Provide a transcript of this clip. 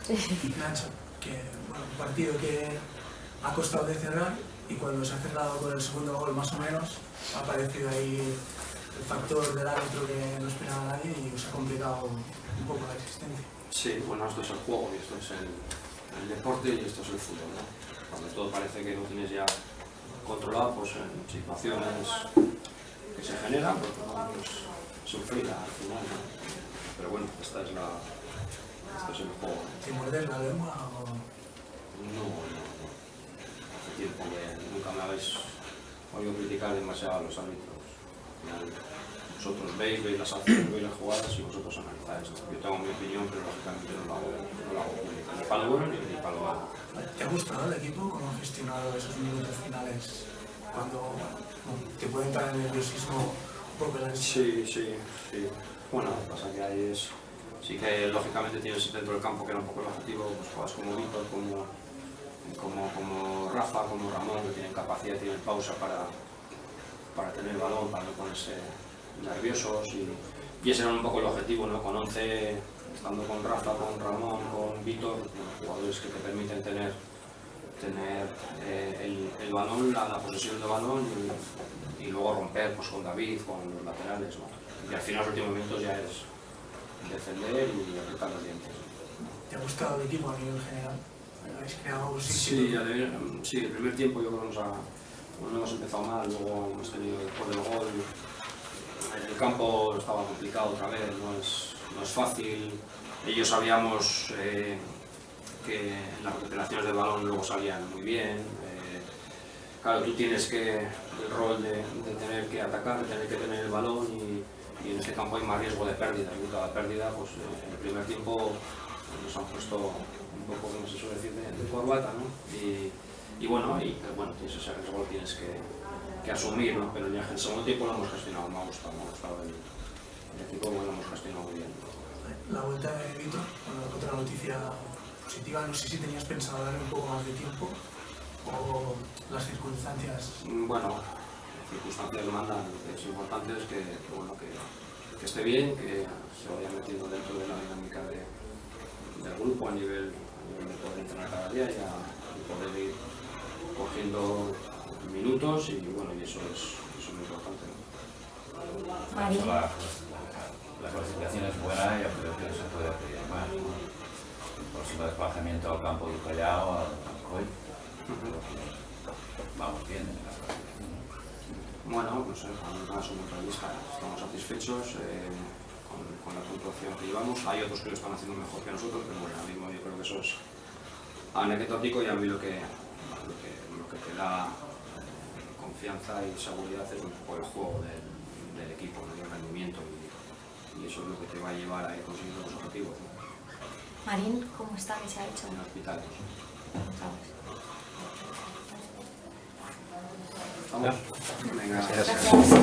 Nacho, que bueno, un partido que ha costado de cerrar y cuando se ha cerrado con el segundo gol más o menos ha aparecido ahí el factor del árbitro que no esperaba a nadie y os ha complicado un poco la existencia. Sí, bueno, esto es el juego y esto es el deporte y esto es el fútbol, ¿no? Cuando todo parece que lo tienes ya controlado, pues en situaciones que se generan, pues vamos a sufrir al final, ¿no? Pero bueno, esto es el juego. ¿Te muerdes la lengua o...? No. Hace tiempo que nunca me habéis oído criticar demasiado a los árbitros. Al final, vosotros veis las acciones, veis las jugadas y vosotros analizáis. Yo tengo mi opinión, pero lógicamente no lo hago pública. Ni para lo bueno ni para lo malo. ¿Te ha gustado el equipo? ¿Cómo ha gestionado esos minutos finales? Cuando te puede entrar el nerviosismo un poco en la... Sí. Bueno, lo que pasa que ahí es... Sí que lógicamente tienes dentro del campo que era un poco el objetivo, pues juegas como Víctor, como Rafa, como Ramón, que tienen capacidad, tienen pausa para tener el balón, para no ponerse nerviosos y ese era un poco el objetivo, ¿no? Con 11, estando con Rafa, con Ramón, con Víctor, jugadores que te permiten tener el balón, la posesión de balón y luego romper pues, con David, con los laterales, ¿no? Y al final los últimos minutos ya es defender y apretar los dientes. ¿Te ha gustado el equipo a nivel general? ¿Habéis creado sí, el primer tiempo yo creo que no hemos empezado mal, luego hemos tenido después del gol. El campo estaba complicado otra vez, no es fácil. Ellos sabíamos que las recuperaciones del balón luego salían muy bien. Claro, tú tienes el rol de tener que atacar, de tener que tener el balón y en este campo hay más riesgo de pérdida. Y cada pérdida, pues en el primer tiempo nos han puesto un poco, como se suele decir, de corbata, ¿no? Y bueno, tienes ese riesgo, tienes que asumir, ¿no? Pero ya en el segundo tiempo lo hemos gestionado, me ha gustado el equipo, lo hemos gestionado muy bien. La vuelta de Víctor, otra noticia positiva, no sé si tenías pensado darle un poco más de tiempo o las circunstancias. Bueno, las circunstancias mandan, es importante es que esté bien, que se vaya metiendo dentro de la dinámica del grupo a nivel de poder entrenar cada día y poder ir cogiendo minutos y bueno, y eso es muy importante, ¿no? La clasificación es buena y yo creo que no se puede pedir más, ¿no? El próximo desplazamiento al campo del Callao, al COI, vamos bien en la clasificación. Bueno, pues no somos realistas, estamos satisfechos con la puntuación que llevamos. Hay otros que lo están haciendo mejor que nosotros, pero bueno, ahora mismo yo creo que eso es anecdótico y a mí lo que te da confianza y seguridad es un poco el juego del equipo, ¿no? El rendimiento y eso es lo que te va a llevar a ir consiguiendo los objetivos, ¿no? Marín, ¿cómo está? ¿Qué se ha hecho? En el hospital. ¿Sabes? Vamos. Venga. Gracias.